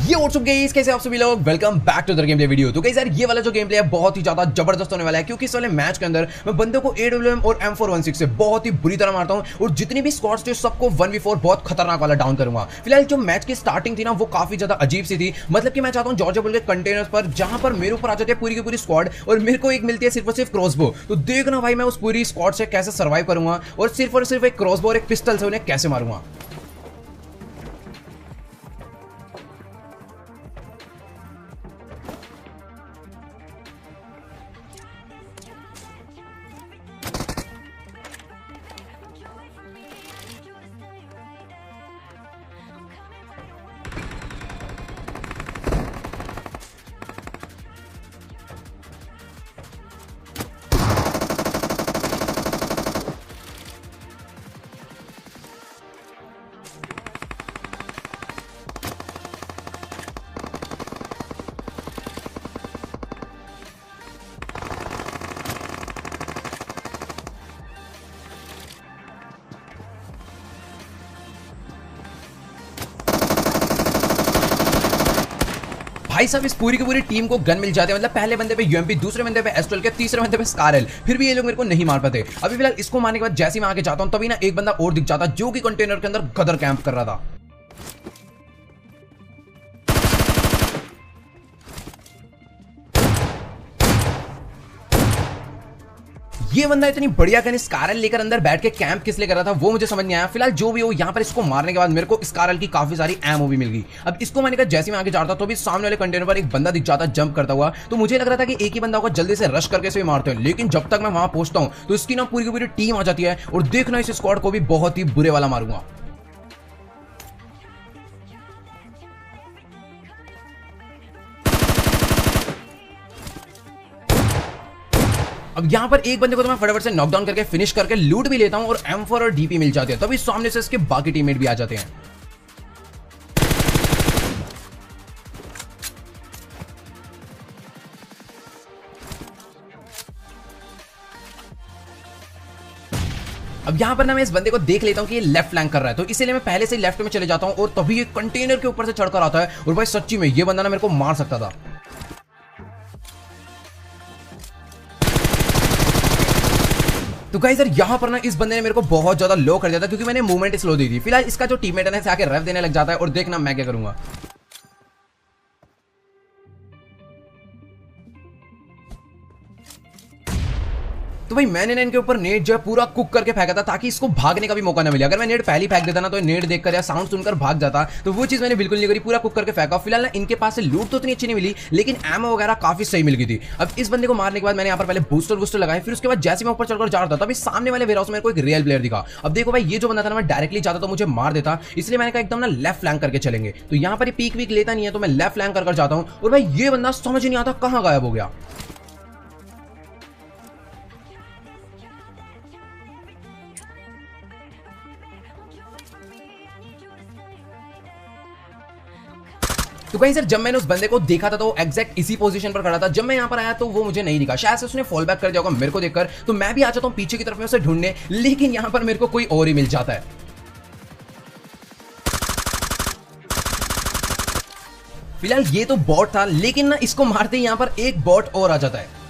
ये what's up guys, कैसे आप सभी लोग। Welcome back to the game play video. तो गाइस यार ये वाला जो गेम प्ले है बहुत ही ज्यादा जबरदस्त होने वाला है, क्योंकि इस वाले मैच के अंदर मैं बंदे को AWM और M416 से बहुत ही बुरी तरह मारता हूं और जितनी भी स्क्वाड्स थे सबको 1v4 बहुत खतरनाक वाला डाउन करूंगा। फिलहाल जो मैच की स्टार्टिंग थी ना वो काफी ज्यादा अजीब सी थी। मतलब कि मैं चाहता हूं जॉर्जिया बुल के कंटेनर्स पर जहां पर मेरे ऊपर आ जाती है पूरी की पूरी स्क्वाड और मेरे को एक मिलती है सिर्फ और सिर्फ क्रॉसबो। तो देखना भाई मैं उस पूरी स्क्वाड से कैसे सर्वाइव करूंगा और सिर्फ एक क्रॉसबो और एक पिस्टल से उन्हें कैसे मारूंगा। भाई साहब इस पूरी की पूरी टीम को गन मिल जाते हैं। मतलब पहले बंदे पे UMP, दूसरे बंदे पे एस्ट्रल के, तीसरे बंदे पे स्कारल, फिर भी ये लोग मेरे को नहीं मार पाते। अभी फिलहाल इसको मारने के बाद जैसे मैं आगे जाता हूं तभी ना एक बंदा और दिख जाता जो कि कंटेनर के अंदर गदर कैंप कर रहा था। ये बंदा इतनी बढ़िया गन स्कारल लेकर अंदर बैठ के कैंप किस लिए कर रहा था वो मुझे समझ नहीं आया। फिलहाल जो भी हो यहाँ पर इसको मारने के बाद मेरे को स्कारल की काफी सारी एमओ भी मिल गई। अब इसको मैंने कहा जैसे मैं आगे जाता तो भी सामने वाले कंटेनर पर एक बंदा दिख जाता जंप करता हुआ। तो मुझे लग रहा था कि एक ही बंदा होगा, जल्दी से रश करके इसे मारते हैं। लेकिन जब तक मैं वहां पहुंचता हूं तो इसकी ना पूरी की पूरी टीम आ जाती है और देखना इस स्क्वाड को भी बहुत ही बुरे वाला मारूंगा। अब यहां पर एक बंदे को तो मैं फटाफट से नॉकडाउन करके फिनिश करके लूट भी लेता हूं और M4 और DP मिल जाते हैं। तभी सामने से इसके बाकी टीममेट भी आ जाते हैं। अब यहां पर ना मैं इस बंदे को देख लेता हूं कि ये लेफ्ट फ्लैंक कर रहा है, तो इसीलिए मैं पहले से लेफ्ट में चले जाता हूं और तभी ये कंटेनर के ऊपर से चढ़कर आता है और भाई सच्ची में ये बंदा ना मेरे को मार सकता था। तो गाइस यार यहाँ पर ना इस बंदे ने मेरे को बहुत ज्यादा लो कर दिया था क्योंकि मैंने मूवमेंट स्लो दी थी। फिलहाल इसका जो टीममेट है ना इसे आके रेव देने लग जाता है और देखना मैं क्या करूंगा। तो भाई मैंने ना इनके ऊपर नेट जो है पूरा कुक करके फेंका था ताकि इसको भागने का भी मौका ना मिले। अगर मैं नेट पहली फेंक देता ना तो नेट देखकर या साउंड सुनकर भाग जाता, तो वो चीज मैंने बिल्कुल नहीं करी, पूरा कुक करके फेंका। फिलहाल ना इनके पास से लूट तो इतनी अच्छी नहीं मिली लेकिन एमओ वगैरह काफी सही मिल गई थी। अब इस बंदे को मारने के बाद मैंने यहाँ पर पहले बूस्टर लगाए, फिर उसके बाद जैसे मैं ऊपर चढ़कर जा रहा था तभी सामने वाले वेयरहाउस में कोई रियल प्लेयर दिखा। अब देखो भाई ये जो बंदा था ना मैं डायरेक्टली जाता तो मुझे मार देता, इसलिए मैंने कहा एकदम ना लेफ्ट फ्लैंक करके चलेंगे। तो यहाँ पर पीक वीक लेता नहीं है तो मैं लेफ्ट फ्लैंक कर जाता हूँ और भाई ये बंदा समझ नहीं आता कहाँ गायब हो गया। तो कहीं सर जब मैंने उस बंदे को देखा था तो वो एग्जैक्ट इसी पोजीशन पर खड़ा था। जब मैं यहाँ पर आया तो वो मुझे नहीं दिखा, शायद से उसने फॉल बैक कर दिया होगा मेरे को देखकर। तो मैं भी आ जाता हूँ पीछे की तरफ में उसे ढूंढने, लेकिन यहाँ पर मेरे को कोई और ही मिल जाता है। फिलहाल ये तो बॉट था लेकिन ना इसको मारते ही यहाँ पर एक बॉट और आ जाता है।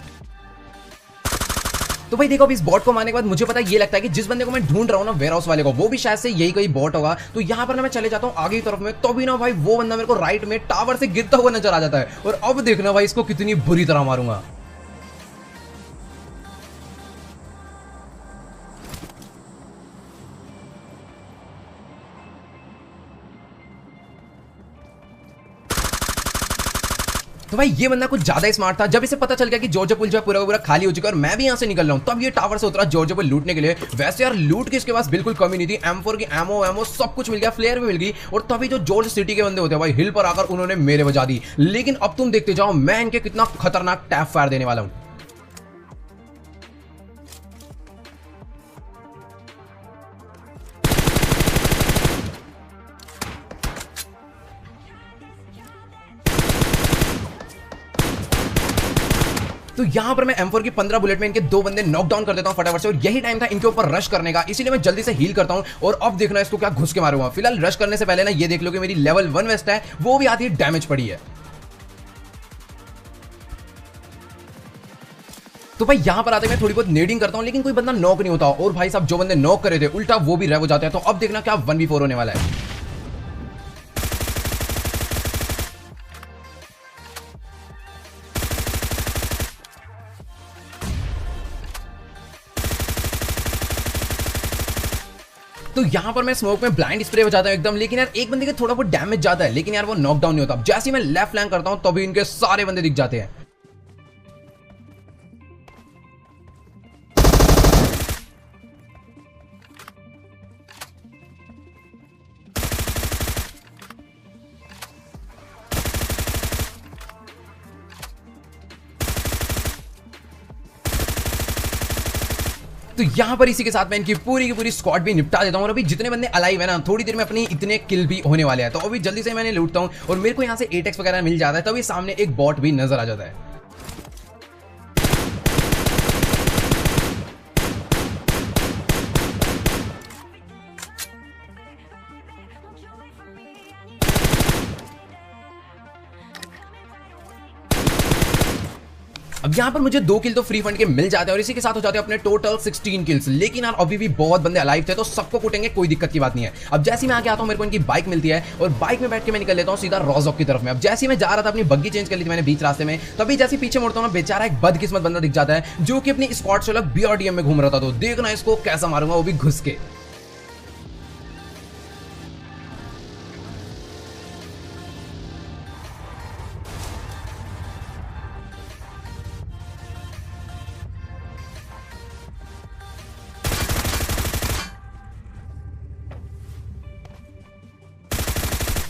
तो भाई देखो अब इस बॉट को मारने के बाद मुझे पता ये लगता है कि जिस बंदे को मैं ढूंढ रहा हूँ ना वेयरहाउस वाले को, वो भी शायद से यही कोई बॉट होगा। तो यहाँ पर ना मैं चले जाता हूँ आगे की तरफ में, तो भी ना भाई वो बंदा मेरे को राइट में टावर से गिरता हुआ नजर आ जाता है। और अब देखना भाई इसको कितनी बुरी तरह मारूंगा। तो भाई ये बंदा कुछ ज्यादा स्मार्ट था। जब इसे पता चल गया कि जॉर्जिया पुल जो है पूरा खाली हो चुका है और मैं भी यहां से निकल रहा हूं, तब ये टावर से उतरा जॉर्जिया पुल लूटने के लिए। वैसे यार लूट की इसके पास बिल्कुल कमी नहीं थी, M4 की एमओ सब कुछ मिल गया, फ्लेयर भी मिल गई। और तभी जो जॉर्ज सिटी के बंदे होते हैं भाई हिल पर आकर उन्होंने मेरे बजा दी। लेकिन अब तुम देखते जाओ मैं इनके कितना खतरनाक टैप फायर देने वाला हूं। तो यहाँ पर मैं M4 की 15 बुलेट में इनके 2 बंदे नॉकडाउन कर देता हूँ फटाफट से, और यही टाइम था इनके ऊपर रश करने का, इसीलिए मैं जल्दी से हील करता हूँ और अब देखना इसको क्या घुस के मारूंगा। फिलहाल रश करने से पहले ना ये देख लो कि मेरी लेवल 1 वेस्ट है, वो भी आधी डैमेज पड़ी है। तो भाई यहां पर आते मैं थोड़ी बहुत नेडिंग करता हूं, लेकिन कोई बंदा नॉक नहीं होता, और भाई साहब जो बंदे नॉक करे थे उल्टा वो भी रेव हो जाते हैं। तो अब देखना क्या 1v4 होने वाला है। तो यहां पर मैं स्मोक में ब्लाइंड स्प्रे बजाता हूं एकदम, लेकिन यार एक बंदे के थोड़ा बहुत डैमेज जाता है, लेकिन यार वो नॉकडाउन नहीं होता। जैसे ही मैं लेफ्ट फ्लैंक करता हूं तभी इनके सारे बंदे दिख जाते हैं। तो यहां पर इसी के साथ मैं इनकी पूरी की पूरी स्क्वाड भी निपटा देता हूं, और अभी जितने बंदे अलाइव है ना, थोड़ी देर में अपनी इतने किल भी होने वाले हैं। तो अभी जल्दी से मैंने लूटता हूं, और मेरे को यहां से 8x वगैरह मिल जाता है, तभी सामने एक बॉट भी नजर आ जाता है। अब यहाँ पर मुझे 2 किल तो फ्री फंड के मिल जाते हैं, और इसी के साथ हो जाते हैं अपने टोटल 16 किल्स। लेकिन यार अभी भी बहुत बंदे अलाइव थे, तो सबको कुटेंगे, कोई दिक्कत की बात नहीं है। अब जैसे ही मैं आके आता हूँ, मेरे को इनकी बाइक मिलती है, और बाइक में बैठ के मैं निकल लेता हूँ सीधा रोजॉक की तरफ में। अब जैसे ही मैं जा रहा था, अपनी बग्गी चेंज कर ली थी मैंने बीच रास्ते में, तभी जैसे पीछे मुड़ता हूँ ना, बेचारा एक बदकिस्मत बंदा दिख जाता है, जो कि अपनी स्क्वाड से अलग BRDM में घूम रहा था। तो देखना इसको कैसा मारूंगा, वो भी घुस के।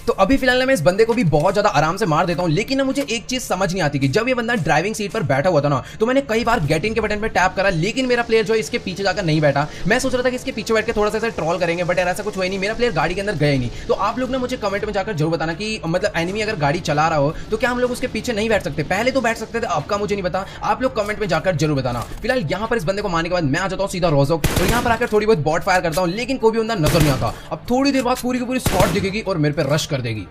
तो अभी फिलहाल मैं इस बंदे को भी बहुत ज्यादा आराम से मार देता हूं, लेकिन ना मुझे एक चीज समझ नहीं आती कि जब ये बंदा ड्राइविंग सीट पर बैठा हुआ था ना, तो मैंने कई बार गेट इन के बटन पे टैप करा, लेकिन मेरा प्लेयर जो है इसके पीछे जाकर नहीं बैठा। मैं सोच रहा था कि इसके पीछे बैठ के थोड़ा सा ट्रॉल करेंगे, बट यार ऐसा कुछ हुआ नहीं, मेरा प्लेयर गाड़ी के अंदर गया ही नहीं। तो आप लोग ना मुझे कमेंट में जाकर जरूर बताना कि मतलब एनिमी अगर गाड़ी चला रहा हो तो क्या हम लोग उसके पीछे नहीं बैठ सकते? पहले तो बैठ सकते थे, आपका मुझे नहीं पता, आप लोग कमेंट में जाकर जरूर बताना। फिलहाल यहाँ पर इस बंदे को मारने के बाद मैं आ जाता हूँ सीधा रोजॉक, और यहाँ पर आकर थोड़ी बहुत बॉट फायर करता हूँ, लेकिन कोई भी बंदा नजर नहीं आता। अब थोड़ी देर बाद पूरी की पूरी स्क्वाड दिखेगी और मेरे पे रश कर देगी।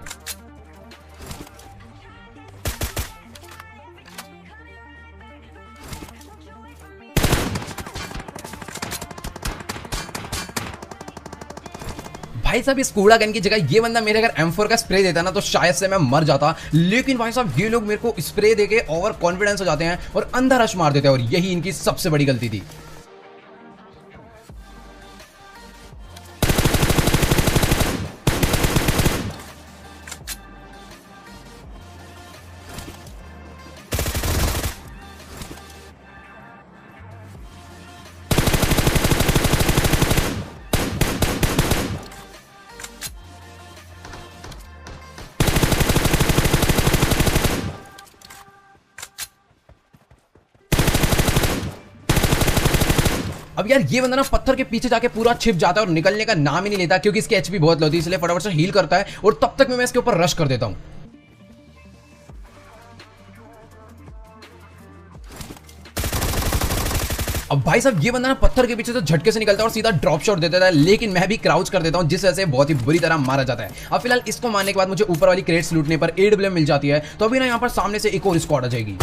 भाई साहब इस कूड़ा गन की जगह ये बंदा मेरे अगर M4 का स्प्रे देता ना, तो शायद से मैं मर जाता। लेकिन भाई साहब ये लोग मेरे को स्प्रे देके ओवर कॉन्फिडेंस हो जाते हैं और अंदर रश मार देते हैं, और यही इनकी सबसे बड़ी गलती थी। अब यार ये बंदा ना पत्थर के पीछे जाके पूरा छिप जाता है और निकलने का नाम ही नहीं लेता, क्योंकि इसकी एचपी बहुत लो थी, इसलिए फटाफट से हील करता है, और तब तक मैं इसके ऊपर रश कर देता हूं। अब भाई साहब ये बंदा ना पत्थर के पीछे से झटके से निकलता है और सीधा ड्रॉप शॉट दे देता है, लेकिन मैं भी क्राउच कर देता हूं, जिस वजह से बहुत ही बुरी तरह मारा जाता है। अब फिलहाल इसको मारने के बाद मुझे ऊपर वाली क्रेट्स लूटने पर AWM मिल जाती है, तो अभी ना यहाँ पर सामने से एक और स्क्वाड आ जाएगी।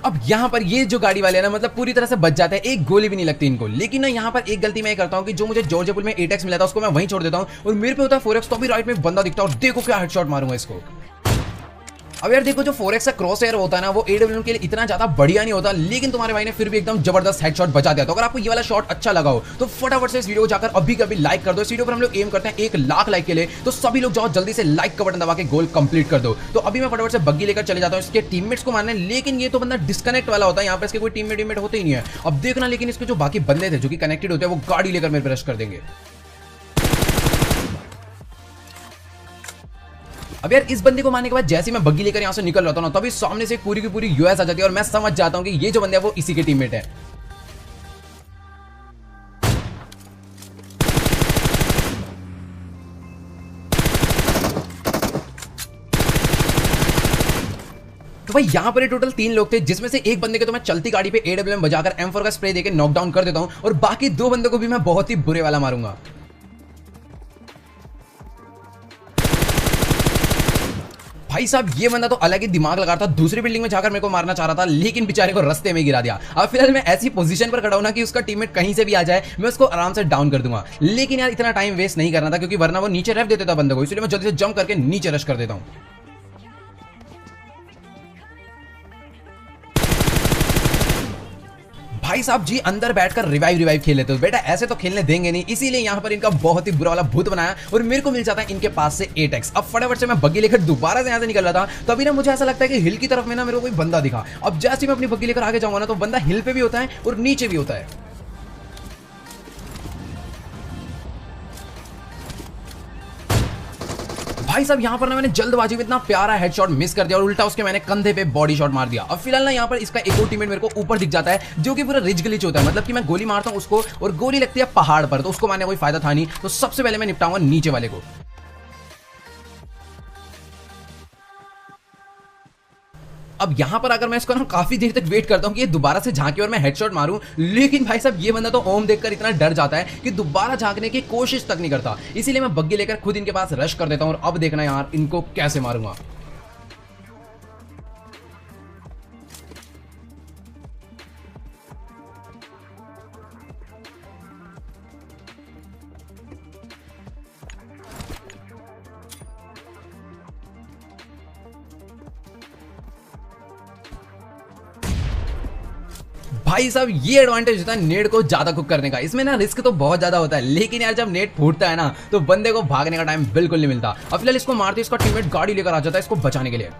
अब यहाँ पर ये जो गाड़ी वाले हैं ना, मतलब पूरी तरह से बच जाते हैं, एक गोली भी नहीं लगती इनको। लेकिन ना यहाँ पर एक गलती मैं करता हूँ कि जो मुझे जॉर्जिया पुल में 8x मिला था उसको मैं वहीं छोड़ देता हूँ, और मेरे पे होता है 4x, तो अभी राइट में बंदा दिखता है, और देखो क्या हेडशॉट मारूंगा इसको। अब यार देखो जो 4x का क्रॉस एयर होता है ना, वो AWM के लिए इतना ज्यादा बढ़िया नहीं होता, लेकिन तुम्हारे भाई ने फिर भी एकदम जबरदस्त हेडशॉट बचा दिया। तो अगर आपको ये वाला शॉट अच्छा लगा हो तो फटाफट से इस वीडियो को जाकर अभी कभी लाइक कर दो। इस वीडियो पर हम लोग एम करते हैं 1 लाख लाइक के लिए, तो सभी लोग जाओ जल्दी से लाइक का बटन दबा के गोल कंप्लीट कर दो। तो अभी मैं फटाफट से बग्गी लेकर चले जाता हूँ इसके टीममेट्स को मारने, लेकिन ये तो बंदा डिस्कनेक्ट वाला होता है, यहाँ पर इसके कोई टीममेट होते ही नहीं है। अब देखना, लेकिन इसके जो बाकी बंदे थे जो कि कनेक्टेड होते हैं, वो गाड़ी लेकर मेरे पे रश कर देंगे। अब यार इस बंदे को मारने के बाद जैसे मैं बग्गी लेकर यहां से निकल रहा था ना, तभी सामने से पूरी की पूरी यूएस आ जाती है, और मैं समझ जाता हूं कि ये जो बंदे है वो इसी के टीममेट है। तो भाई यहाँ पर टोटल 3 लोग थे, जिसमें से एक बंदे के तो मैं चलती गाड़ी पे AWM बजाकर M4 का स्प्रे देकर नॉकडाउन कर देता हूँ और बाकी 2 बंदों को भी मैं बहुत ही बुरे वाला मारूंगा। भाई साहब ये बंदा तो अलग ही दिमाग लगा रहा था, दूसरी बिल्डिंग में जाकर मेरे को मारना चाह रहा था, लेकिन बेचारे को रास्ते में गिरा दिया। अब फिलहाल मैं ऐसी पोजीशन पर खड़ा हूं ना कि उसका टीममेट कहीं से भी आ जाए मैं उसको आराम से डाउन कर दूंगा, लेकिन यार इतना टाइम वेस्ट नहीं करना था क्योंकि वरना वो नीचे रेफ देता था बंदे को, इसलिए मैं जल्दी से जंप करके नीचे रश कर देता हूं। भाई साहब जी अंदर बैठकर रिवाइव खेल लेते हो बेटा, ऐसे तो खेलने देंगे नहीं, इसीलिए यहाँ पर इनका बहुत ही बुरा वाला भूत बनाया और मेरे को मिल जाता है इनके पास से 8x। अब फटाफट से मैं बग्गी लेकर दोबारा से यहाँ से निकल रहा था, तभी ना मुझे ऐसा लगता है कि हिल की तरफ में ना मेरे को कोई बंदा दिखा। अब जैसे मैं अपनी बग्गी लेकर आगे जाऊंगा ना तो बंदा हिल पे भी होता है और नीचे भी होता है। भाई साहब यहाँ पर ना मैंने जल्दबाजी में इतना प्यारा हेडशॉट मिस कर दिया और उल्टा उसके मैंने कंधे पे बॉडी शॉट मार दिया। अब फिलहाल ना यहाँ पर इसका एक और टीममेट मेरे को ऊपर दिख जाता है जो कि पूरा रिज ग्लिच होता है, मतलब कि मैं गोली मारता हूँ उसको और गोली लगती है पहाड़ पर, तो उसको मारने कोई फायदा था नहीं, तो सबसे पहले मैं निपटाऊंगा नीचे वाले को। अब यहां पर अगर मैं इसको ना काफी देर तक वेट करता हूं कि ये दोबारा से झांके और मैं हेडशॉट मारूं, लेकिन भाई साहब ये बंदा तो ओम देखकर इतना डर जाता है कि दोबारा झांकने की कोशिश तक नहीं करता, इसीलिए मैं बग्गी लेकर खुद इनके पास रश कर देता हूं और अब देखना यार इनको कैसे मारूंगा। भाई साहब ये एडवांटेज होता है नेट को ज्यादा कुक करने का, इसमें ना रिस्क तो बहुत ज्यादा होता है, लेकिन यार जब नेट फूटता है ना तो बंदे को भागने का टाइम बिल्कुल नहीं मिलता। अब फिलहाल इसको मारते इसका टीममेट गाड़ी लेकर आ जाता है इसको बचाने के लिए।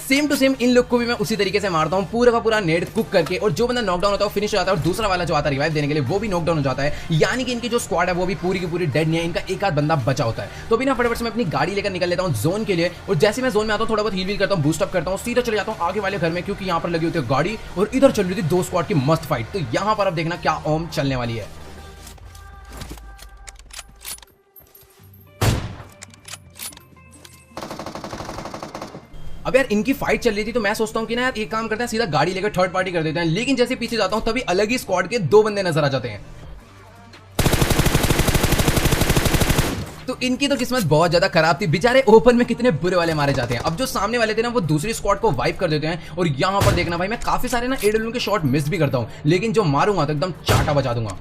सेम टू सेम इन लोग को भी मैं उसी तरीके से मारता हूं, पूरा का पूरा नेट कुक करके, और जो बंदा नॉकडाउन होता है वो फिनिश हो जाता है और दूसरा वाला जो आता है रिवाइव देने के लिए वो भी नॉकडाउन हो जाता है, यानी कि इनकी जो स्क्वाड है वो भी पूरी की पूरी डेड नहीं है, इनका एक आध बंदा बचा होता है। तो बिना फटाफट से मैं अपनी गाड़ी लेकर निकल लेता हूं जोन के लिए, और जैसे मैं जोन में आता हूं थोड़ा बहुत हील करता हूं, बूस्ट अप करता हूं, सीधा चले जाता हूं आगे वाले घर में, क्योंकि यहां पर लगी होती है गाड़ी और इधर चल रही थी 2 स्क्वाड की मस्त फाइट। तो यहां पर अब देखना क्या ओम चलने वाली है। अब यार इनकी फाइट चल रही थी तो मैं सोचता हूं कि ना यार एक काम करते हैं सीधा गाड़ी लेकर थर्ड पार्टी कर देते हैं, लेकिन जैसे पीछे जाता हूं तभी अलग ही स्क्वाड के 2 बंदे नजर आ जाते हैं। तो इनकी तो किस्मत बहुत ज्यादा खराब थी, बेचारे ओपन में कितने बुरे वाले मारे जाते हैं। अब जो सामने वाले थे ना वो दूसरी स्क्वाड को वाइप कर देते हैं, और यहां पर देखना भाई मैं काफी सारे ना AWM के शॉट मिस भी करता हूं, लेकिन जो मारूंगा तो एकदम चाटा बजा दूंगा।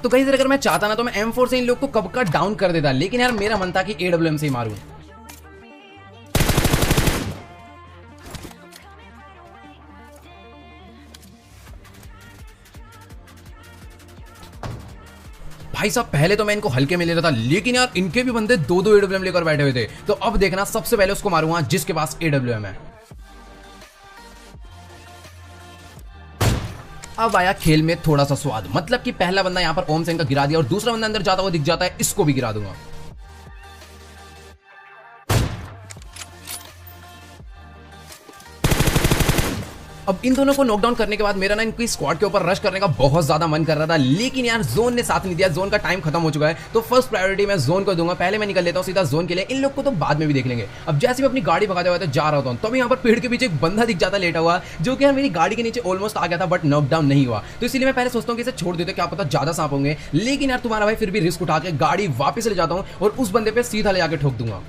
तो कहीं से अगर मैं चाहता ना तो मैं M4 से इन लोग को कब का डाउन कर देता, लेकिन यार मेरा मन था कि AWM से ही मारूं। भाई साहब पहले तो मैं इनको हल्के में ले रहा था, लेकिन यार इनके भी बंदे 2-2 AWM लेकर बैठे हुए थे। तो अब देखना सबसे पहले उसको मारूंगा जिसके पास AWM है। अब आया खेल में थोड़ा सा स्वाद, मतलब कि पहला बंदा यहां पर ओम सेन का गिरा दिया और दूसरा बंदा अंदर जाता हुआ दिख जाता है, इसको भी गिरा दूंगा। अब इन दोनों को नॉकडाउन करने के बाद मेरा ना इनकी स्क्वाड के ऊपर रश करने का बहुत ज्यादा मन कर रहा था, लेकिन यार जोन ने साथ नहीं दिया, जोन का टाइम खत्म हो चुका है। तो फर्स्ट प्रायोरिटी मैं जोन को दूंगा, पहले मैं निकल लेता हूं सीधा जोन के लिए, इन लोग को तो बाद में भी देख लेंगे। अब जैसे मैं अपनी गाड़ी भगाते हुए जा रहा था तभी यहाँ पर पेड़ के पीछे एक बंदा दिख जाता लेटा हुआ, जो कि यार मेरी गाड़ी के नीचे ऑलमोस्ट आ गया था, बट नॉकडाउन नहीं हुआ। तो इसलिए मैं पहले सोचता हूँ कि इसे छोड़ देते, क्या पता ज्यादा सांप होंगे, लेकिन यार तुम्हारा भाई फिर भी रिस्क उठा के गाड़ी वापस ले जाता हूँ और उस बंदे पे सीधा ले जाकर ठोक दूंगा।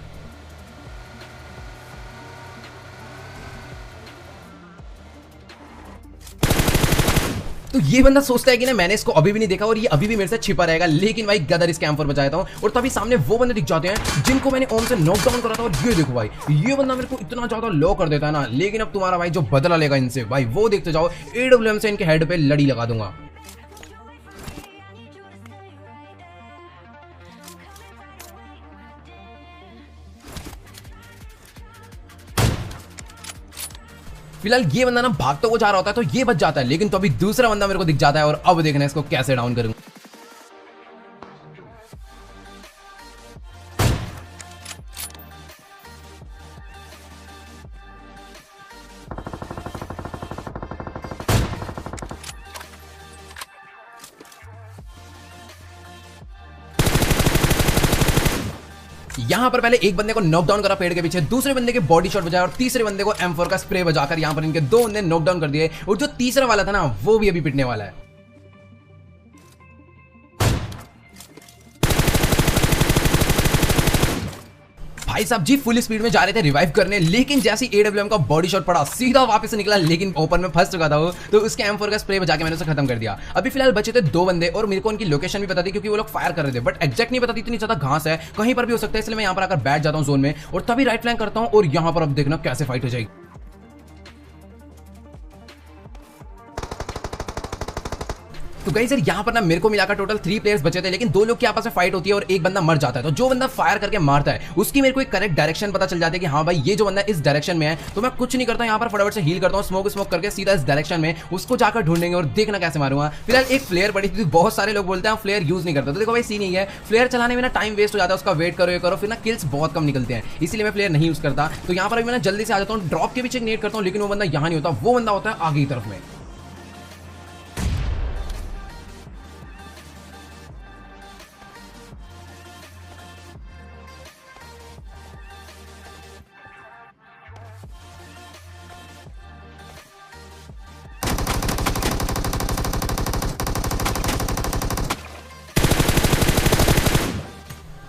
तो ये बंदा सोचता है कि ना मैंने इसको अभी भी नहीं देखा और ये अभी भी मेरे से छिपा रहेगा, लेकिन भाई गदर इस कैंप पर बचाता हूं, और तभी सामने वो बंदे दिख जाते हैं जिनको मैंने ओम से नॉकडाउन करा था। और ये देखो भाई ये बंदा मेरे को इतना ज्यादा लो कर देता है ना, लेकिन अब तुम्हारा भाई जो बदला लेगा इनसे भाई वो देखते जाओ, AWM से इनके हेड पे लड़ी लगा दूंगा। फिलहाल ये बंदा ना भागता हुआ जा रहा होता है तो ये बच जाता है, लेकिन तो अभी दूसरा बंदा मेरे को दिख जाता है और अब देखना इसको कैसे डाउन करूंगा। यहाँ पर पहले एक बंदे को नॉकडाउन करा पेड़ के पीछे, दूसरे बंदे के बॉडी शॉट बजाया और तीसरे बंदे को M4 का स्प्रे बजाकर यहाँ पर इनके 2 बंदे नॉकडाउन कर दिए और जो तीसरा वाला था ना वो भी अभी पिटने वाला है। भाई साहब जी फुल स्पीड में जा रहे थे रिवाइव करने, लेकिन जैसे AWM का बॉडी शॉट पड़ा सीधा वापस से निकला, लेकिन ओपन में फंस चुका था वो, तो उसके M4 का स्प्रे बजा के मैंने उसे खत्म कर दिया। अभी फिलहाल बचे थे 2 बंदे और मेरे को उनकी लोकेशन भी पता थी क्योंकि वो लोग फायर कर रहे थे, बट एक्जैक्ट नहीं पता थी, इतनी ज्यादा घास है कहीं पर भी हो सकता है, इसलिए मैं यहाँ पर आकर बैठ जाता हूँ जोन में और तभी राइट फ्लैंक करता हूँ और यहाँ पर अब देखना कैसे फाइट हो जाएगी। तो गाइस यार यहाँ पर ना मेरे को मिलाकर टोटल 3 प्लेयर्स बचे थे, लेकिन 2 लोग की आपस में फाइट होती है और एक बंदा मर जाता है। तो जो बंदा फायर करके मारता है उसकी मेरे को एक करेक्ट डायरेक्शन पता चल जाती है कि हाँ भाई ये जो बंदा इस डायरेक्शन में है, तो मैं कुछ नहीं करता, यहाँ पर फटाफट से हील करता हूँ, स्मोक करके सीधा इस डायरेक्शन में उसको जाकर ढूंढेंगे और देखना कैसे मारूंगा। फिलहाल एक फ्लेयर पड़ी थी, बहुत सारे लोग बोलते हैं फ्लेयर यूज नहीं करता, तो देखो भाई सीन नहीं है, फ्लेयर चलाने में ना टाइम वेस्ट हो जाता है, उसका वेट करो ये करो, फिर ना किल्स बहुत कम निकलते हैं, इसीलिए मैं फ्लेयर नहीं यूज करता। तो यहाँ पर मैं जल्दी से आ जाता हूँ, ड्रॉप के पीछे नेट करता हूँ, लेकिन वो बंदा यहाँ नहीं होता, वो बंदा होता है आगे की तरफ में।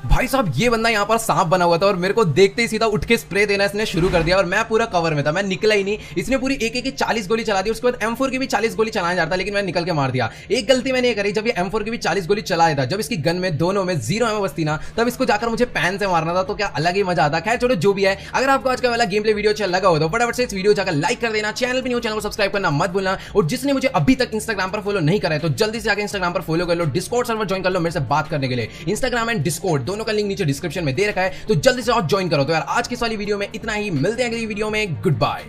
भाई साहब ये बंदा यहाँ पर सांप बना हुआ था और मेरे को देखते ही सीधा उठ के स्प्रे देना इसने शुरू कर दिया और मैं पूरा कवर में था, मैं निकला ही नहीं। इसने पूरी एक की 40 गोली चला दी, उसके बाद M4 की भी 40 गोली चलाया जाता, लेकिन मैं निकल के मार दिया। एक गलती मैंने ये करी, जब ये M4 की भी 40 गोली चलाया था, जब इसकी गन में दोनों में 0 एमो बचती ना, तब इसको जाकर मुझे पैन से मारना था, तो क्या अलग ही मजा आता। खैर छोड़ो जो भी है, अगर आपको आज का वाला गेम प्ले वीडियो अच्छा लगा हो तो फटाफट से इस वीडियो जाकर लाइक कर देना, चैनल पर न्यू चैनल को सब्सक्राइब करना मत भूलना, और जिसने मुझे अभी तक इंस्टाग्राम पर फॉलो नहीं करा है तो जल्दी से जाकर इंस्टाग्राम पर फॉलो कर लो, डिस्कॉर्ड सर्वर ज्वाइन कर लो मेरे से बात करने के लिए। इंस्टाग्राम एंड डिस्कॉर्ड दोनों का लिंक नीचे डिस्क्रिप्शन में दे रखा है, तो जल्दी से और ज्वाइन करो। तो यार आज की वाली वीडियो में इतना ही, मिलते हैं अगली वीडियो में, गुड बाय।